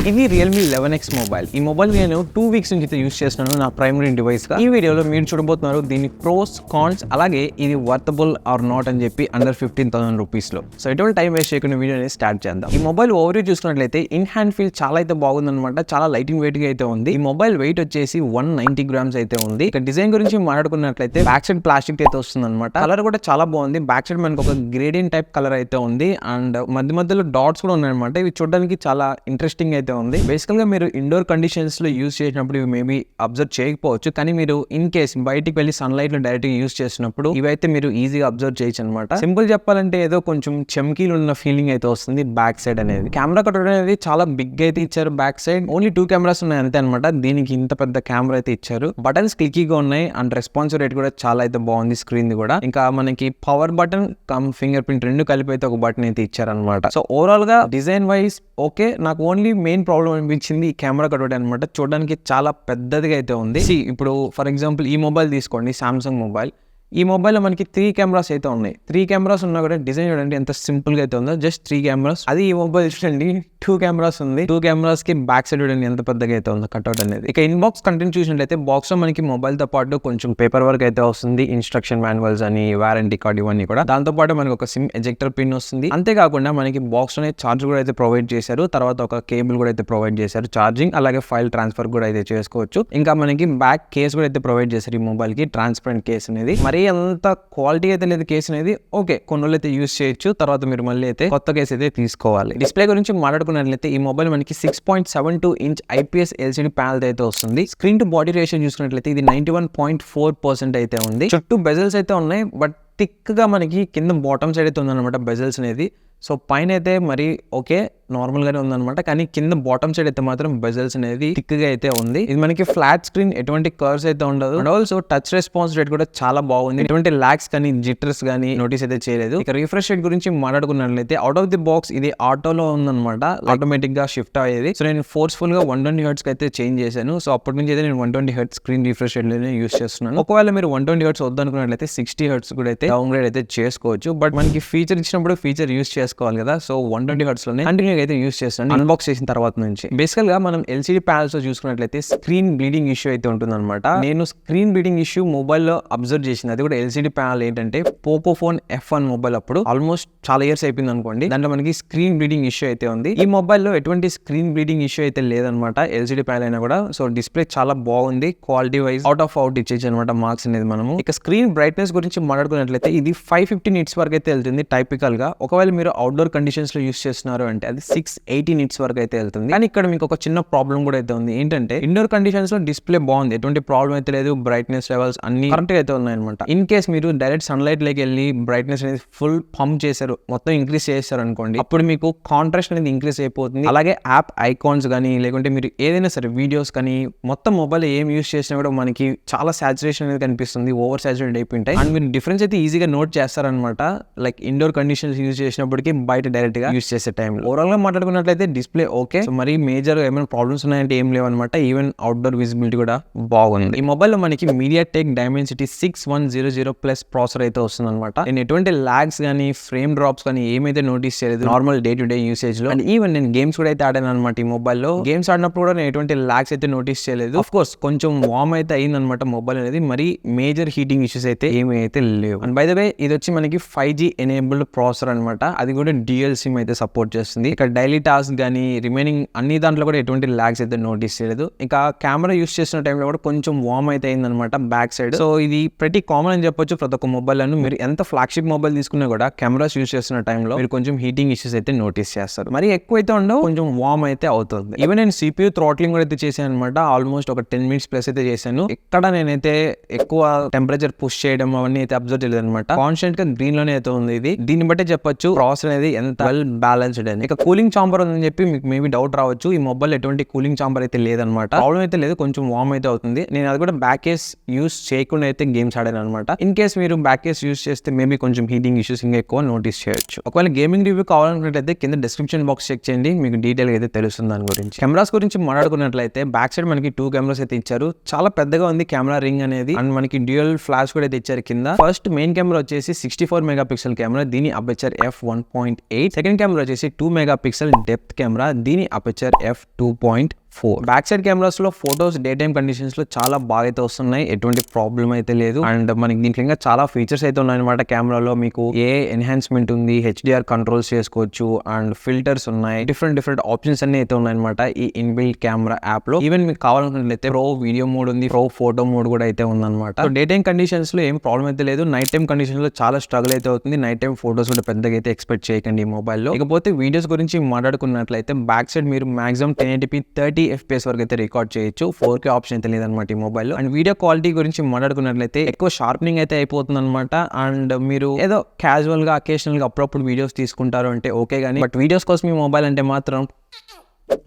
ఇది Realme 11X mobile. ఈ mobile నేను 2 వీక్స్ నుంచి అయితే యూస్ చేస్తున్నాను నా ప్రైమరీ డివైస్ గా. ఈ వీడియోలో మీరు చూడబోతున్నారు దీని ప్రోస్ కాన్స్, అలాగే ఇది వర్తబుల్ ఆర్ నాట్ అని చెప్పి అండర్ 15,000 రూపీస్ లో. సో ఎటువంటి టైం వేస్ట్ చేయకుండా వీడియోని స్టార్ట్ చేద్దాం. ఈ మొబైల్ ఓవర్ చూసుకున్నట్లయితే ఇన్ హ్యాండ్ ఫీల్ చాలా అయితే బాగుందన్నమాట. చాలా లైటింగ్ వెయిట్ గా అయితే ఉంది. ఈ మొబైల్ వెయిట్ వచ్చేసి 190 గ్రామ్స్ అయితే ఉంది. ఇక డిజైన్ గురించి మాట్లాడుకున్నట్లయితే బ్యాక్ సైడ్ ప్లాస్టిక్ అయితే వస్తుంది అనమాట. కలర్ కూడా చాలా బాగుంది. బ్యాక్ సైడ్ మనకు ఒక గ్రేడియంట్ టైప్ కలర్ అయితే ఉంది అండ్ మధ్య మధ్యలో డాట్స్ కూడా ఉన్నాయన్నమాట. ఇవి చూడడానికి చాలా ఇంట్రెస్టింగ్ అయితే ఉంది. బేసికల్ గా మీరు ఇండోర్ కండిషన్స్ లో యూస్ చేసినప్పుడు ఇవి మేబీ అబ్జర్వ్ చేయకపోవచ్చు, కానీ మీరు ఇన్ కేస్ బయటికి వెళ్ళి సన్ లైట్ లో డైరెక్ట్ గా యూస్ చేసినప్పుడు ఇవైతే మీరు ఈజీగా అబ్జర్వ్ చేయొచ్చు అనమాట. సింపుల్ చెప్పాలంటే ఏదో కొంచెం చెమ్కీలు ఉన్న ఫీలింగ్ అయితే వస్తుంది బ్యాక్ సైడ్ అనేది. కెమెరా కట్ అనేది చాలా బిగ్ అయితే ఇచ్చారు. బ్యాక్ సైడ్ ఓన్లీ 2 కెమెరాస్ ఉన్నాయి అంతే అనమాట. దీనికి ఇంత పెద్ద కెమెరా అయితే ఇచ్చారు. బటన్స్ క్లిక్కీగా ఉన్నాయి అండ్ రెస్పాన్సివ్ రేట్ కూడా చాలా అయితే బాగుంది. స్క్రీన్ కూడా ఇంకా మనకి power button come finger print రెండు కలిపి అయితే ఒక బటన్ అయితే ఇచ్చారనమాట. సో ఓవరాల్ గా డిజైన్ వైజ్ ఓకే. నాకు ఓన్లీ మెయిన్ ప్రాబ్లం అనిపించింది ఈ కెమెరా కట్ అనమాట. చూడడానికి చాలా పెద్దదిగా అయితే ఉంది. ఇప్పుడు ఫర్ ఎగ్జాంపుల్ ఈ మొబైల్ తీసుకోండి, సామ్సంగ్ మొబైల్. ఈ మొబైల్లో మనకి 3 కెమెరాస్ అయితే ఉన్నాయి. 3 కెమెరాస్ ఉన్నా కూడా డిజైన్ చూడండి ఎంత సింపుల్ గా అయితే ఉందో. Just 3 cameras. అది ఈ మొబైల్ చూడండి 2 కెమెరాస్ ఉంది. 2 కెమెరాస్ కి బ్యాక్ సైడ్ చూడండి ఎంత పెద్దగా అయితే ఉందో కట్అవుట్ అనేది. ఇక ఇన్ బాక్స్ కంటెంట్ చూసినట్లయితే బాక్స్ లో మనకి మొబైల్ తో పాటు కొంచెం పేపర్ వర్క్ అయితే వస్తుంది. ఇన్స్ట్రక్షన్ మాన్యువల్స్ అని, వారంటీ కార్డ్ ఇవన్నీ కూడా. దాంతో పాటు మనకి ఒక సిమ్ ఎజెక్టర్ పిన్ వస్తుంది. అంతేకాకుండా మనకి బాక్స్ లోనే చార్జర్ కూడా అయితే ప్రొవైడ్ చేశారు. తర్వాత ఒక కేబుల్ కూడా అయితే ప్రొవైడ్ చేశారు చార్జింగ్, అలాగే ఫైల్ ట్రాన్స్ఫర్ కూడా అయితే చేసుకోవచ్చు. ఇంకా మనకి బ్యాక్ కేస్ కూడా అయితే ప్రొవైడ్ చేశారు ఈ మొబైల్ కి. ట్రాన్స్పరెంట్ కేస్ అనేది మరి అంత క్వాలిటీ అయితే లేదు కేసు అనేది. ఓకే, కొన్ని రోజులు అయితే యూస్ చేయొచ్చు, తర్వాత మీరు మళ్ళీ అయితే కొత్త కేసు అయితే తీసుకోవాలి. డిస్ప్లే గురించి మాట్లాడుకున్నట్లయితే ఈ మొబైల్ మనకి 6.72 ఇంచ్ ఐపీఎస్ ఎల్సిడి ప్యానల్ అయితే వస్తుంది. స్క్రీన్ టు బాడీ రేషియో చూసుకున్నట్లయితే ఇది 91.4% అయితే ఉంది. చుట్టూ బెజల్స్ అయితే ఉన్నాయి, బట్ థిక్ గా మనకి కింద బాటమ్ సైడ్ అయితే ఉందన్నమాట బెజల్స్ అనేది. సో పైన అయితే మరి ఓకే నార్మల్ గానే ఉందన్నమాట, కానీ కింద బాటమ్ సైడ్ అయితే మాత్రం బెజల్స్ అనేది థిక్ గా అయితే ఉంది. ఇది మనకి ఫ్లాట్ స్క్రీన్, ఎటువంటి కర్వ్స్ అయితే ఉండదు. And also touch response rate కూడా చాలా బాగుంది. ఎటువంటి లాగ్స్ కానీ జిట్టర్స్ కానీ నోటీస్ అయితే చేయలేదు. ఇక రిఫ్రెష్ రేట్ గురించి మాట్లాడుకున్నట్లయితే అవుట్ ఆఫ్ ది బాక్స్ ఇది ఆటోలో ఉందన్నమాట, ఆటోమేటిక్ గా షిఫ్ట్ అయ్యేది. సో నేను ఫోర్స్ఫుల్ గా 120 హెర్ట్స్ అయితే చేంజ్ చేశాను. సో అప్పటి నుంచి అయితే నేను 120 hertz screen refresh rate use చేస్తున్నాను. ఒకవేళ మీరు 120 హెర్ట్స్ వద్దనుకున్నట్లయితే 60 హెర్ట్స్ కూడా అయితే డౌన్ గ్రేడ్ అయితే చేసుకోవచ్చు. బట్ మనకి ఫీచర్ ఇచ్చినప్పుడు ఫీచర్ యూస్ చేసుకోవాలి కదా. సో 120 హెర్ట్స్ లోనే కంటిన్యూ అయితే యూస్ చేస్తాను అన్బాక్స్ చేసిన తర్వాత నుంచి. బేసికల్ గా మనం ఎల్సిడి ప్యానల్స్ లో చూసుకున్నట్లయితే స్క్రీన్ బ్లీడింగ్ ఇష్యూ అయితే ఉంటుంది అనమాట. నేను స్క్రీన్ బ్లీడింగ్ ఇష్యూ మొబైల్ లో అబ్జర్వ్ చేసింది. అది కూడా ఎల్సిడి ప్యానల్ ఏంటంటే పోకో ఫోన్ F1 మొబైల్. అప్పుడు ఆల్మోస్ట్ చాలా ఇయర్స్ అయిపోయింది అనుకోండి. దాంట్లో మనకి స్క్రీన్ బ్లీడింగ్ ఇష్యూ అయితే ఉంది. ఈ మొబైల్ లో ఎటువంటి స్క్రీన్ బ్లీడింగ్ ఇష్యూ అయితే లేదనమాట ఎల్సిడి ప్యానల్ అయినా కూడా. సో డిస్ప్లే చాలా బాగుంది. Quality wise out of out ఇచ్చేసి అనమాట మార్క్స్ అనేది మనము. ఇక స్క్రీన్ బ్రైట్నెస్ గురించి మాట్లాడుకున్నట్లయితే ఇది 550 నిట్స్ వరకు అయితే వెళ్తుంది టైపికల్ గా. ఒకవేళ మీరు అవుట్డోర్ కండిషన్స్ లో యూస్ చేస్తున్నారు అంటే అది 680 నిట్స్ వరకు అయితే వెళ్తుంది. కానీ ఇక్కడ మీకు ఒక చిన్న ప్రాబ్లం కూడా అయితే ఉంది. ఏంటంటే ఇండోర్ కండిషన్స్ లో డిస్ప్లే బాగుంది, ఎటువంటి ప్రాబ్లం అయితే లేదు. బ్రైట్నెస్ లెవెల్స్ అన్ని కరెక్ట్ గా అయితే ఉన్నాయి అనమాట. ఇన్ కేస్ మీరు డైరెక్ట్ సన్ లైట్ లోకి వెళ్ళి బ్రైట్నెస్ అనేది ఫుల్ పంప్ చేశారు, మొత్తం ఇంక్రీజ్ చేశారు అనుకోండి, అప్పుడు మీకు కాంట్రాస్ట్ అనేది ఇంక్రీజ్ అయిపోతుంది. అలాగే యాప్ ఐకాన్స్ కానీ లేకుంటే మీరు ఏదైనా సరే వీడియోస్ కానీ మొత్తం మొబైల్ ఏం యూస్ చేసినా కూడా మనకి చాలా సాచురేషన్ అనేది కనిపిస్తుంది, ఓవర్ సాచురేట్ అయిపోయింటాయి. అండ్ మీరు డిఫరెన్స్ అయితే ఈజీగా నోట్ చేస్తారనమాట. లైక్ ఇండోర్ కండిషన్స్ యూజ్ చేసినప్పటికీ బయట డైరెక్ట్ గా యూస్ చేసే టైంలో. ఓవరాల్ గా మాట్లాడుకున్నట్లయితే డిస్ప్లే ఓకే. సో మరి మేజర్ ఏమైనా ప్రాబ్లమ్స్ ఉన్నాయంటే ఏం లేవన్నమాట. ఈవెన్ అవుట్డోర్ విజిబిలిటీ కూడా బాగుంది. ఈ మొబైల్ లో మనకి MediaTek Dimensity 6100 ప్లస్ ప్రాసెసర్ అయితే వస్తుంది అనమాట. నేను ఎటువంటి లాగ్స్ కానీ ఫ్రేమ్ డ్రాప్స్ కానీ ఏమైతే నోటీస్ చేయలేదు normal day to day usage లో. అండ్ ఈవెన్ నేను గేమ్స్ కూడా అయితే ఆడాను అనమాట ఈ మొబైల్ లో. గేమ్స్ ఆడినప్పుడు కూడా నేను ఎటువంటి లాగ్స్ అయితే నోటీస్ చేయలేదు. ఆఫ్ కోర్స్ కొంచెం వార్మ్ అయితే అయింది అనమాట మొబైల్ అనేది. మరి మేజర్ హీటింగ్ ఇష్యూస్ అయితే ఏమీ అయితే లేవు. అండ్ బై ద వే ఇది వచ్చి మనకి 5G ఎనేబుల్డ్ ప్రాసెసర్ అనమాట. అది కూడా డ్యూయల్ సిమ్ అయితే సపోర్ట్ చేస్తుంది. ఇక్కడ డైలీ టాస్క్ కానీ రిమైనింగ్ అన్ని దాంట్లో కూడా ఎటువంటి లాగ్స్ అయితే నోటీస్ చేయలేదు. ఇంకా కెమెరా యూస్ చేసిన టైంలో కూడా కొంచెం వార్మ్ అయితే అయింది అనమాట బ్యాక్ సైడ్. సో ఇది ప్రతి కామన్ అని చెప్పొచ్చు ప్రతి ఒక్క మొబైల్ అని. మీరు ఎంత ఫ్లాగ్షిప్ మొబైల్ తీసుకున్నా కూడా కెమెరాస్ యూస్ చేస్తున్న టైంలో మీరు కొంచెం హీటింగ్ ఇష్యూస్ అయితే నోటీస్ చేస్తారు. మరి ఎక్కువ అయితే ఉండవు, కొంచెం వార్మ్ అయితే అవుతుంది. ఈవెన్ నేను CPU థ్రాట్లింగ్ కూడా అయితే చేశాను అనమాట. ఆల్మోస్ట్ ఒక 10 మినిట్స్ ప్లస్ అయితే చేశాను. ఎక్కడ నేనైతే ఎక్కువ టెంపరేచర్ పుష్ చేయడం అవన్నీ అయితే అబ్జర్వ్ చేయలేదు అనమాట. కాన్స్టెంట్ గా గ్రీన్ లోనే అయితే ఉంది ఇది. దీన్ని బట్టి చెప్పొచ్చు ప్రాసెసర్ అనేది ఎంత వెల్ బ్యాలెన్స్డ్ అని. ఇక కూలింగ్ చాంబర్ ఉందని చెప్పి మీకు మేబీ డౌట్ రావచ్చు. ఈ మొబైల్ ఎటువంటి కూలింగ్ చాంబర్ అయితే లేదనమాట. ప్రాబ్లం అయితే లేదు, కొంచెం వార్మ్ అయితే అవుతుంది. నేను అది కూడా బ్యాక్ కేస్ యూస్ చేయకుండా అయితే గేమ్స్ ఆడాను అనమాట. ఇన్ కేస్ మీరు బ్యాక్ కేస్ యూస్ చేస్తే మేబీ కొంచెం హీటింగ్ ఇష్యూస్ ఇంకా ఎక్కువ నోటీస్ చేయొచ్చు. ఒకవేళ గేమింగ్ రివ్యూ కావాలనుకున్నట్లయితే కింద డిస్క్రిప్షన్ బాక్స్ చెక్ చేయండి, మీకు డీటెయిల్ అయితే తెలుస్తుంది దాని గురించి. కెమెరాస్ గురించి మాట్లాడుకున్నట్లయితే బ్యాక్ సైడ్ మనకి 2 కెమెరాస్ అయితే ఇచ్చారు. చాలా పెద్దగా ఉంది కెమెరా రింగ్ అనేది. అండ్ మనకి డ్యూయల్ ఫ్లాష్ కూడా అయితే ఇచ్చారు కింద. ఫస్ట్ మెయిన్ మెయిన్ కెమెరా వచ్చేసి 64 మెగా పిక్సెల్ కెమెరా, దీని అపర్చర్ f1.8. సెకండ్ కెమెరా వచ్చేసి 2 మెగా పిక్సెల్ డెప్త్ కెమెరా, దీని aperture f2.4. Back side cameras లో ఫోటోస్ డే టైమ్ కండిషన్స్ లో చాలా బాగా అయితే వస్తున్నాయి, ఎటువంటి ప్రాబ్లం అయితే లేదు. అండ్ మనకి దీంట్లో ఇంకా చాలా ఫీచర్స్ అయితే ఉన్నాయి అనమాట. కెమెరాలో మీకు ఏ ఎన్హాన్స్మెంట్ ఉంది, హెచ్డిఆర్ కంట్రోల్స్ చేసుకోవచ్చు, అండ్ ఫిల్టర్స్ ఉన్నాయి, డిఫరెంట్ ఆప్షన్స్ అన్ని అయితే ఉన్నాయి అనమాట ఈ ఇన్బిల్ట్ కెమెరా యాప్ లో. ఈవెన్ మీకు కావాలనుకున్నట్లయితే ప్రో వీడియో మోడ్ ఉంది, ప్రో ఫోటో మోడ్ కూడా అయితే ఉందన్నమాట. సో డే టైమ్ కండిషన్స్ లో ఏం ప్రాబ్లం అయితే లేదు. నైట్ టైమ్ కండిషన్స్ లో చాలా స్ట్రగుల్ అయితే అవుతుంది. నైట్ టైమ్ ఫోటోస్ కూడా పెద్దగా అయితే ఎక్స్పెక్ట్ చేయకండి ఈ మొబైల్లో. ఇకపోతే వీడియోస్ గురించి మాట్లాడుకున్నట్లయితే బ్యాక్ సైడ్ మీరు మాక్సిమం 1080p 30 FPS వరకు అయితే రికార్డ్ చేయొచ్చు. 4K ఆప్షన్ అయితే లేదనమాట ఈ మొబైల్లో. అండ్ వీడియో క్వాలిటీ గురించి మాట్లాడుకున్నట్లయితే ఎక్కువ షార్పనింగ్ అయితే అయిపోతుంది అనమాట. అండ్ మీరు ఏదో క్యాజువల్ గా అకేషనల్ గా అప్పుడప్పుడు వీడియోస్ తీసుకుంటారు అంటే ఓకే గానీ, బట్ వీడియోస్ కోసం ఈ మొబైల్ అంటే మాత్రం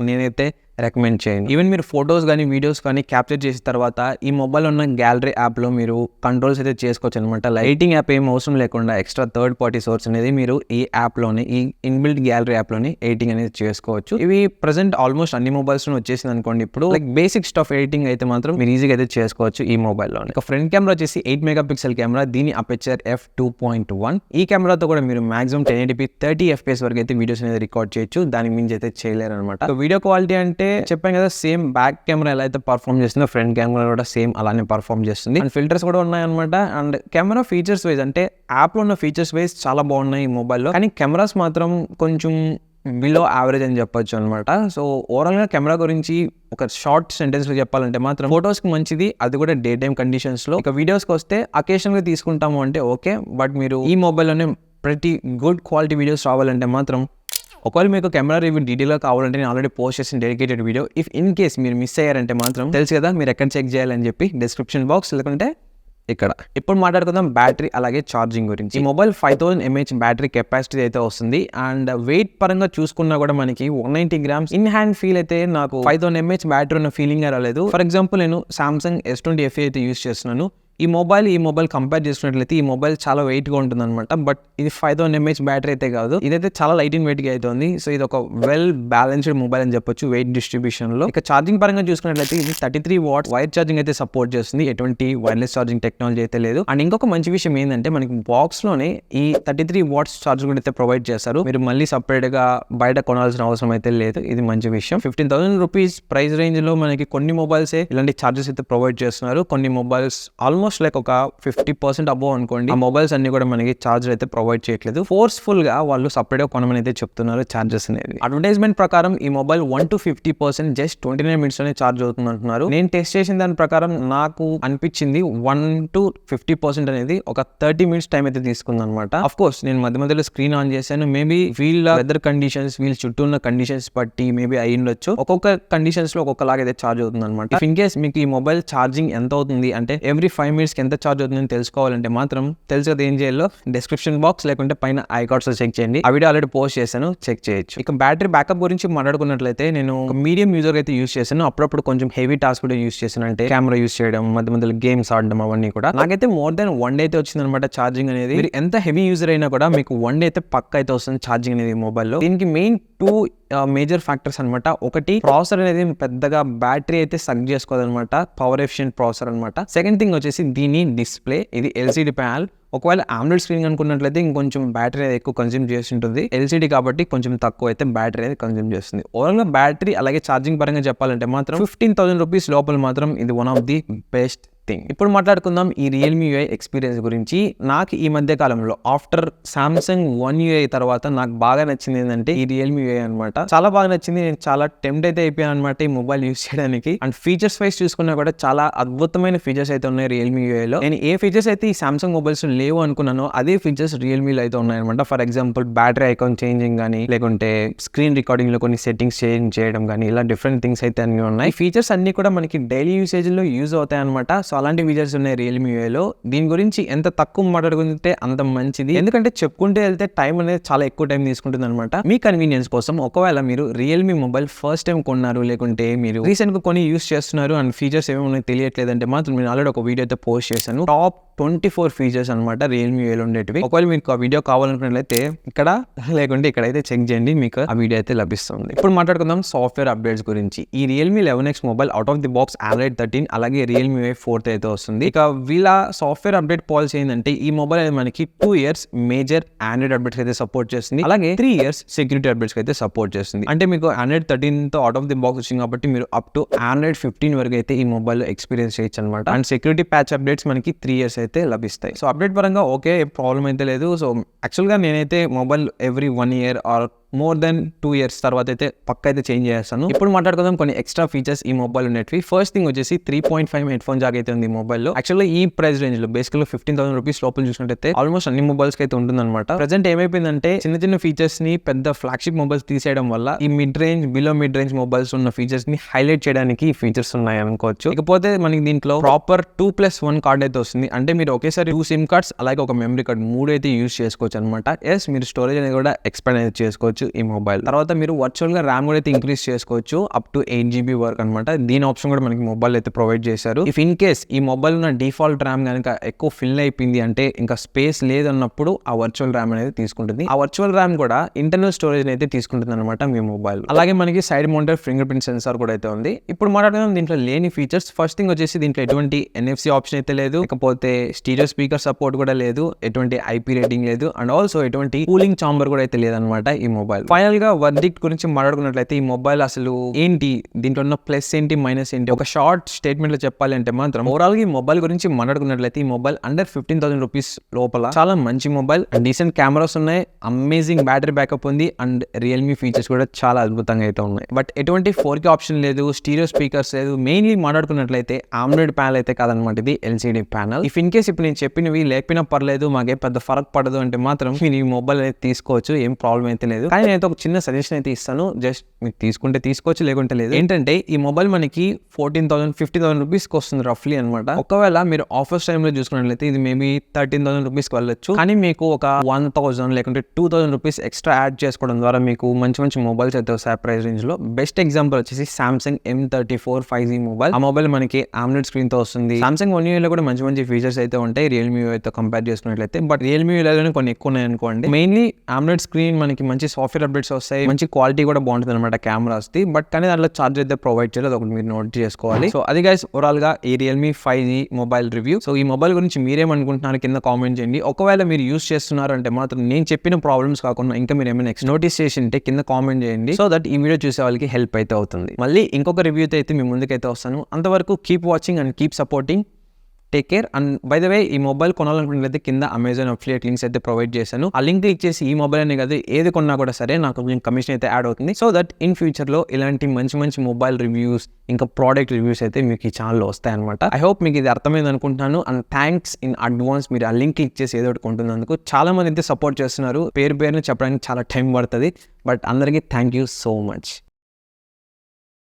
నేనైతే రికమెండ్ చేయండి. ఈవెన్ మీరు ఫొటోస్ కానీ వీడియోస్ కానీ క్యాప్చర్ చేసిన తర్వాత ఈ మొబైల్ ఉన్న గ్యాలరీ యాప్ లో మీరు కంట్రోల్స్ అయితే చేసుకోవచ్చు అనమాట. లైటింగ్ యాప్ ఏం అవసరం లేకుండా ఎక్స్ట్రా థర్డ్ పార్టీ సోర్స్ అనేది మీరు ఈ యాప్ లోనే, ఈ ఇన్బిల్ట్ గ్యాలరీ యాప్ లోనే ఎడిటింగ్ అనేది చేసుకోవచ్చు. ఇవి ప్రెసెంట్ ఆల్మోస్ట్ అన్ని మొబైల్స్ లో వచ్చేసింది అనుకోండి. ఇప్పుడు లైక్ బేసిక్ స్టఫ్ ఎడిటింగ్ అయితే మాత్రం మీరు ఈజీగా అయితే చేసుకోవచ్చు ఈ మొబైల్ లో. ఇక ఫ్రంట్ కెమెరా వచ్చేసి 8 మెగా పిక్సెల్ కెమెరా, దీని అపర్చర్ f2.1. ఈ కెమెరాతో కూడా మీరు మాక్సిమం 1080p 30 FPS వరకు అయితే వీడియోస్ అనేది రికార్డ్ చేయొచ్చు. దానికి మించి అయితే చేయలేరు అనమాట. వీడియో క్వాలిటీ అంటే చెప్పాను కదా, సేమ్ బ్యాక్ కెమెరా ఎలా అయితే పర్ఫామ్ చేస్తుందో ఫ్రంట్ కెమెరా కూడా సేమ్ అలానే పర్ఫామ్ చేస్తుంది. అండ్ ఫిల్టర్స్ కూడా ఉన్నాయన్నమాట. అండ్ కెమెరా ఫీచర్స్ వైజ్ అంటే యాప్ లో ఉన్న ఫీచర్స్ వైజ్ చాలా బాగున్నాయి ఈ మొబైల్లో, కానీ కెమెరాస్ మాత్రం కొంచెం బిలో యావరేజ్ అని చెప్పొచ్చు అనమాట. సో ఓవరాల్ గా కెమెరా గురించి ఒక షార్ట్ సెంటెన్స్ లో చెప్పాలంటే మాత్రం ఫోటోస్ కి మంచిది, అది కూడా డే టైమ్ కండిషన్స్ లో. ఇక వీడియోస్ కి వస్తే అకేషన్ గా తీసుకుంటాము అంటే ఓకే, బట్ మీరు ఈ మొబైల్లోనే ప్రతి గుడ్ క్వాలిటీ వీడియోస్ రావాలంటే మాత్రం, ఒకవేళ మీకు కెమెరా రివ్యూ డీటెయిల్గా కావాలంటే నేను ఆల్రెడీ పోస్ట్ చేసిన dedicated video. If in case మీరు మిస్ అయ్యారంటే మాత్రం తెలుసు కదా మీరు ఎక్కడ చెక్ చేయాలని చెప్పి, డిస్క్రిప్షన్ బాక్స్ లేకుంటే ఇక్కడ. ఇప్పుడు మాట్లాడుకుందాం బ్యాటరీ అలాగే ఛార్జింగ్ గురించి. ఈ మొబైల్ 5000 mAh బ్యాటరీ కెపాసిటీ అయితే వస్తుంది. అండ్ వెయిట్ పరంగా చూసుకున్నా కూడా మనకి 190 grams ఇన్ హ్యాండ్ ఫీల్ అయితే నాకు 5000 mAh బ్యాటరీ ఉన్న ఫీలింగ్ రాలేదు. ఫర్ ఎగ్జాంపుల్ నేను సామ్సంగ్ S20 FE అయితే యూస్ చేస్తున్నాను. ఈ మొబైల్ కంపేర్ చేసుకున్నట్లయితే ఈ మొబైల్ చాలా వెయిట్ గా ఉంటుంది అనమాట. బట్ ఇది 5000 mAh బ్యాటరీ అయితే కాదు, ఇదైతే చాలా లైట్ ఇన్ వెయిట్ గా అయితే ఉంది. సో ఇది ఒక వెల్ బ్యాలెన్స్డ్ మొబైల్ అని చెప్పొచ్చు వెయిట్ డిస్ట్రిబ్యూషన్ లో. ఇక ఛార్జింగ్ పరంగా చూసుకున్నట్లయితే ఇది 33 watts వైర్ ఛార్జింగ్ అయితే సపోర్ట్ చేస్తుంది, ఎటువంటి వైర్లెస్ ఛార్జింగ్ టెక్నాలజీ అయితే లేదు. అండ్ ఇంకొక మంచి విషయం ఏంటంటే మనకి బాక్స్ లోనే ఈ 33 watts ఛార్జర్ కూడా అయితే ప్రొవైడ్ చేస్తారు. మీరు మళ్ళీ సపరేట్ గా బయట కొనాల్సిన అవసరం అయితే లేదు. ఇది మంచి విషయం. 15,000 రూపీస్ ప్రైస్ రేంజ్ లో మనకి కొన్ని మొబైల్స్ ఇలాంటి ఛార్జెస్ అయితే ప్రొవైడ్ చేస్తున్నారు. కొన్ని మొబైల్స్ ఆల్మోస్ట్ లైక్ ఒక 50% అబోవ్ అనుకోండి, ఆ మొబైల్స్ అన్ని కూడా మనకి ఛార్జర్ అయితే ప్రొవైడ్ చేయట్లేదు. ఫోర్స్ఫుల్ గా వాళ్ళు సపరేట్ గా కొనమని అయితే చెప్తున్నారు ఛార్జెస్ అనేది. అడ్వర్టైజ్మెంట్ ప్రకారం ఈ మొబైల్ 1 to 50% జస్ట్ 29 minutes లోనే ఛార్జ్ అవుతుంది అంటున్నారు. నేను టెస్ట్ చేసిన దాని ప్రకారం నాకు అనిపించింది 1 to 50% అనేది ఒక 30 minutes టైం అయితే తీసుకుంది అనమాట. అఫ్ కోర్స్ నేను మధ్య మధ్యలో స్క్రీన్ ఆన్ చేశాను. మేబీ వీళ్ళ వెదర్ కండిషన్స్, వీళ్ళ చుట్టూ ఉన్న కండిషన్స్ బట్టి మేబీ అయి ఉండొచ్చు. ఒక్కొక్క కండిషన్స్ లో ఒక్కొక్కలాగా అయితే ఛార్జ్ అవుతుంది అనమాట. ఇఫ్ ఇన్ కేస్ మీకు ఈ మొబైల్ ఛార్జింగ్ ఎంత అవుతుంది అంటే ఎవ్రీ 5 minutes ఎంత ఛార్జ్ అవుతుందని తెలుసుకోవాలంటే మాత్రం తెలుసు కదా ఏం చేయాలో, డిస్క్రిప్షన్ బాక్స్ లేకుంటే పైన ఐకార్డ్స్ లో చెక్ చేయండి. ఆ వీడియో ఆల్రెడీ పోస్ట్ చేశాను, చెక్ చేయొచ్చు. ఇక బ్యాటరీ బ్యాకప్ గురించి మాట్లాడుకున్నట్లయితే నేను మీడియం యూజర్ అయితే యూస్ చేశాను. అప్పుడప్పుడు కొంచెం హెవీ టాస్క్ కూడా యూస్ చేశాను, అంటే కెమెరా యూస్ చేయడం, మధ్య మధ్యలో గేమ్స్ ఆడడం, అవన్నీ కూడా. నాకైతే మోర్ దెన్ 1 day అయితే వచ్చింది అనమాట ఛార్జింగ్ అనేది. మీరు ఎంత హెవీ యూజర్ అయినా కూడా మీకు 1 day అయితే పక్క అయితే వస్తుంది ఛార్జింగ్ అనేది మొబైల్లో. దీనికి మెయిన్ 2 మేజర్ ఫ్యాక్టర్స్ అనమాట. ఒకటి ప్రాసెసర్ అనేది పెద్దగా బ్యాటరీ అయితే సక్ చేసుకోదనమాట, పవర్ ఎఫిషియెంట్ ప్రాసెసర్ అనమాట. సెకండ్ థింగ్ వచ్చేసి దీని డిస్ప్లే, ఇది LCD ప్యానల్. ఒకవేళ AMOLED స్క్రీన్ అనుకున్నట్లయితే ఇంకొంచెం బ్యాటరీ అనేది ఎక్కువ కన్స్యూమ్ చేస్తుంటుంది. LCD కాబట్టి కొంచెం తక్కువ అయితే బ్యాటరీ అనేది కన్స్యూమ్ చేస్తుంది. ఓవరాల్ గా బ్యాటరీ అలాగే ఛార్జింగ్ పరంగా చెప్పాలంటే మాత్రం 15,000 రూపీస్ లోపల మాత్రం ఇది one of the best thing. ఇప్పుడు మాట్లాడుకుందాం ఈ Realme UI ఎక్స్పీరియన్స్ గురించి. నాకు ఈ మధ్య కాలంలో ఆఫ్టర్ సామ్సంగ్ One UI తర్వాత నాకు బాగా నచ్చింది ఏంటంటే ఈ Realme UI అనమాట. చాలా బాగా నచ్చింది. నేను చాలా టెంప్ట్ అయితే అయిపోయాను అనమాట ఈ మొబైల్ యూస్ చేయడానికి. అండ్ ఫీచర్స్ వైస్ చూసుకున్నా కూడా చాలా అద్భుతమైన ఫీచర్స్ అయితే ఉన్నాయి Realme UI లో. నేను ఏ ఫీచర్స్ అయితే ఈ సామ్సంగ్ మొబైల్స్ లేవు అనుకున్నానో అదే ఫీచర్స్ Realme లో అయితే ఉన్నాయన్నమాట. For example battery icon changing కానీ, లేకుంటే స్క్రీన్ రికార్డింగ్ లో కొన్ని సెట్టింగ్స్ చేంజ్ చేయడం కానీ, ఇలా డిఫరెంట్ థింగ్స్ అయితే అన్ని ఉన్నాయి. ఈ ఫీచర్స్ అన్ని కూడా మనకి డైలీ యూసేజ్ లో యూజ్ అవుతాయి అనమాట. సో అలాంటి ఫీచర్స్ ఉన్నాయి Realme UI లో. దీని గురించి ఎంత తక్కువ మాట్లాడుకుంటే అంత మంచిది, ఎందుకంటే చెప్పుకుంటే వెళ్తే టైం అనేది చాలా ఎక్కువ టైం తీసుకుంటుంది అనమాట. మీ కన్వీనియన్స్ కోసం ఒకవేళ మీరు Realme మొబైల్ ఫస్ట్ టైం కొన్నారు, లేకుంటే మీరు రీసెంట్ గా కొని యూస్ చేస్తున్నారు అండ్ ఫీచర్స్ ఏమేమి తెలియట్లేదంటే మాత్రం నేను ఆల్రెడీ ఒక వీడియో అయితే పోస్ట్ చేశాను. టాప్ 24 ఫీచర్స్ అనమాట రియల్మీ వేలో ఉండేటివి. ఒకవేళ మీకు ఆ వీడియో కావాలనుకున్నట్లయితే ఇక్కడ లేకుంటే ఇక్కడైతే చెక్ చేయండి, మీకు ఆ వీడియో అయితే లభిస్తుంది. ఇప్పుడు మాట్లాడుకుందాం సాఫ్ట్వేర్ అప్డేట్స్ గురించి. ఈ Realme 11X mobile out of the box Android 13 అలాగే రియల్మీ వే 4 అయితే వస్తుంది. ఇక వీళ్ళ సాఫ్ట్వేర్ అప్డేట్ పాలసీ ఏంటంటే ఈ మొబైల్ అనేది మనకి 2 years మేజర్ ఆండ్రాయిడ్ అప్డేట్స్ అయితే సపోర్ట్ చేస్తుంది, అలాగే 3 years సెక్యూరిటీ అప్డేట్స్ అయితే సపోర్ట్ చేస్తుంది. అంటే మీకు ఆండ్రాయిడ్ 13 తో అవుట్ ఆఫ్ ది బాక్స్ వచ్చింది కాబట్టి మీరు అప్ టు ఆండ్రాయిడ్ 15 వరకు అయితే ఈ మొబైల్ ఎక్స్పీరియన్స్ చేయొచ్చు అనమాట. అండ్ సెక్యూరిటీ ప్యాచ్ అప్డేట్స్ మనకి 3 years అయితే లభిస్తాయి. సో అప్డేట్ పరంగా ఓకే, ప్రాబ్లం అయితే లేదు. సో యాక్చువల్గా నేనైతే mobile every 1 year or more than 2 years తర్వాత అయితే పక్క అయితే చేంజ్ చేస్తాను. ఇప్పుడు మాట్లాడుకుందాం కొన్ని ఎక్స్ట్రా ఫీచర్స్ ఈ మొబైల్ ఉన్నట్వి. ఫస్ట్ థింగ్ వచ్చేసి 3.5 హెడ్ ఫోన్ జాక్ అయితే ఉంది ఈ మొబైల్లో. యాక్చువల్గా ఈ ప్రైస్ రేంజ్ లో బేసికల్గా 15,000 రూపీస్ లోపల చూసినట్టయితే ఆల్మోస్ట్ అన్ని మొబైల్స్ కి అయితే ఉంటుందన్నమాట. ప్రెజెంట్ ఏమైపోయిందంటే చిన్న చిన్న ఫీచర్స్ ని పెద్ద ఫ్లాగ్షిప్ మొబైల్స్ తీసేయడం వల్ల ఈ mid range below mid range mobiles ఉన్న ఫీచర్స్ ని హైలైట్ చేయడానికి ఈ ఫీచర్స్ ఉన్నాయి అనుకోవచ్చు. ఇకపోతే మనకి దీంట్లో ప్రాపర్ 2+1 కార్డ్ అయితే వస్తుంది. అంటే మీరు ఒకేసారి 2 సిమ్ కార్డ్స్ అలాగే ఒక మెమరీ కార్డ్ 3 అయితే యూస్ చేసుకోవచ్చు అనమాట. ఎస్, మీరు స్టోరేజ్ అనేది కూడా ఎక్స్పాండ్ అయితే చేసుకోవచ్చు ఈ మొబైల్. తర్వాత మీరు వర్చువల్ గా ర్యామ్ కూడా అయితే ఇంక్రీజ్ చేసుకోవచ్చు అప్ టు 8 GB వరకు అనమాట. దీని ఆప్షన్ కూడా మనకి మొబైల్ అయితే ప్రొవైడ్ చేశారు. ఇఫ్ ఇన్ కేస్ ఈ మొబైల్ ఉన్న డిఫాల్ట్ ర్యామ్ కనుక ఎక్కువ ఫిల్ అయిపోయింది అంటే ఇంకా స్పేస్ లేదన్నప్పుడు ఆ వర్చువల్ ర్యామ్ అనేది తీసుకుంటుంది. ఆ వర్చువల్ ర్యామ్ కూడా ఇంటర్నల్ స్టోరేజ్ అయితే తీసుకుంటుంది అనమాట మీ మొబైల్. అలాగే మనకి side mounted finger print censor కూడా అయితే ఉంది. ఇప్పుడు మాట్లాడుతున్నాం దీంట్లో లేని ఫీచర్స్. ఫస్ట్ థింగ్ వచ్చేసి దీంట్లో ఎటువంటి NFC ఆప్షన్ అయితే లేదు, ఇకపోతే స్టీరియో స్పీకర్ సపోర్ట్ కూడా లేదు, ఎటువంటి IP రేటింగ్ లేదు, అండ్ ఆల్సో ఎటువంటి కూలింగ్ చాంబర్ కూడా అయితే లేదనమాట ఈ మొబైల్. ఫైనల్ గా వర్డిక్ట్ గురించి మాట్లాడుకున్నట్లయితే ఈ మొబైల్ అసలు ఏంటి, దీంట్లో ఉన్న ప్లస్ ఏంటి మైనస్ ఏంటి, ఒక షార్ట్ స్టేట్మెంట్ లో చెప్పాలి అంటే మాత్రం ఓవరాల్ గా ఈ మొబైల్ గురించి మాట్లాడుకున్నట్లయితే ఈ మొబైల్ అండర్ 15,000 రూపీస్ లోపల చాలా మంచి మొబైల్. అండ్ డీసెంట్ కెమెరాస్ ఉన్నాయి, అమేజింగ్ బ్యాటరీ బ్యాకప్ ఉంది, అండ్ రియల్మీ ఫీచర్స్ కూడా చాలా అద్భుతంగా అయితే ఉన్నాయి. బట్ ఎటువంటి 4K ఆప్షన్ లేదు, స్టీరియో స్పీకర్స్ లేదు. మెయిన్లీ మాట్లాడుకున్నట్లయితే ఆండ్రాయిడ్ ప్యానల్ అయితే కాదనమాట, ఇది LCD panel. If in case ఇప్పుడు నేను చెప్పినవి లేకపోయినా పర్లేదు, మాకే పెద్ద ఫరక్ పడదు అంటే మాత్రం మీరు ఈ మొబైల్ అయితే తీసుకోవచ్చు, ఏం ప్రాబ్లం అయితే లేదు. కానీ నేను ఒక చిన్న సజెషన్ అయితే ఇస్తాను, జస్ట్ మీకు తీసుకుంటే తీసుకోవచ్చు లేకుంటే లేదు. ఏంటంటే ఈ మొబైల్ మనకి 14,000 15,000 రూపీస్ కి వస్తుంది రఫ్లీ అనమాట. ఒకవేళ మీరు ఆఫర్స్ టైమ్ లో చూసుకున్నట్లయితే ఇది మేబీ 13,000 రూపీస్ కి వెళ్ళొచ్చు. కానీ మీకు ఒక 1,000 లేకుంటే 2,000 రూపీస్ ఎక్స్ట్రా యాడ్ చేసుకోవడం ద్వారా మీకు మంచి మంచి మొబైల్స్ అయితే వస్తాయి ప్రైస్ రేంజ్ లో. బెస్ట్ ఎగ్జాంపుల్ వచ్చేసి సామ్సంగ్ M34 5G మొబైల్. ఆ మొబైల్ మనకి AMOLED స్క్రీన్ తో వస్తుంది. సామ్సంగ్ One UI లో కూడా మంచి మంచి ఫీచర్స్ అయితే ఉంటాయి రియల్మీ అయితే కంపేర్ చేసుకున్నట్లయితే. బట్ రియల్మీ లోనే కొన్ని ఎక్కువ ఉన్నాయి అనుకోండి. మెయిన్లీ AMOLED స్క్రీన్ మనకి మంచి సాఫ్ట్వేర్ అప్డేట్స్ వస్తాయి, మంచి క్వాలిటీ కూడా బాగుంటుంది అనమాట కెమెరాస్ ది. బట్ కానీ దాంట్లో చార్జర్ అయితే ప్రొవైడ్ చేయలేదు, ఒకటి మీరు నోట్ చేసుకోవాలి. సో అది గైస్ ఓవరాల్ గా ఈ Realme 5G mobile review. So ఈ మొబైల్ గురించి మీరేమనుకుంటున్నారు కింద కామెంట్ చేయండి. ఒకవేళ మీరు యూస్ చేస్తున్నారు అంటే మాత్రం నేను చెప్పిన ప్రాబ్లమ్స్ కాకుండా ఇంకా మీరు ఏమైనా నోటీస్ చేసి ఉంటే కింద కామెంట్ చేయండి, సో దట్ ఈ వీడియో చూసే వాళ్ళకి హెల్ప్ అయితే అవుతుంది. మళ్ళీ ఇంకొక రివ్యూ అయితే మీ ముందుకైతే వస్తాను. అంతవరకు keep watching and keep supporting. Take care. And by the way ఈ మొబైల్ కొనాలనుకున్నట్లయితే కింద అమెజాన్ అఫిలియేట్ లింక్స్ అయితే ప్రొవైడ్ చేశాను. ఆ లింక్ క్లిక్ చేసి ఈ మొబైల్ అనే కాదు ఏది కొన్నా కూడా సరే నాకు కమిషన్ అయితే యాడ్ అవుతుంది, సో దట్ ఇన్ ఫ్యూచర్ లో ఇలాంటి మంచి మంచి మొబైల్ రివ్యూస్ ఇంకా ప్రోడక్ట్ రివ్యూస్ అయితే మీకు ఈ ఛానల్లో వస్తాయి అనమాట. ఐ హోప్ మీకు ఇది అర్థమైంది అనుకుంటున్నాను. అండ్ థ్యాంక్స్ ఇన్ అడ్వాన్స్, మీరు ఆ లింక్ క్లిక్ చేసి ఏదో ఒకటి కొంటున్నందుకు. చాలా మంది అయితే సపోర్ట్ చేస్తున్నారు, పేరుని చెప్పడానికి చాలా టైం పడుతుంది, బట్ అందరికీ థ్యాంక్ యూ సో మచ్.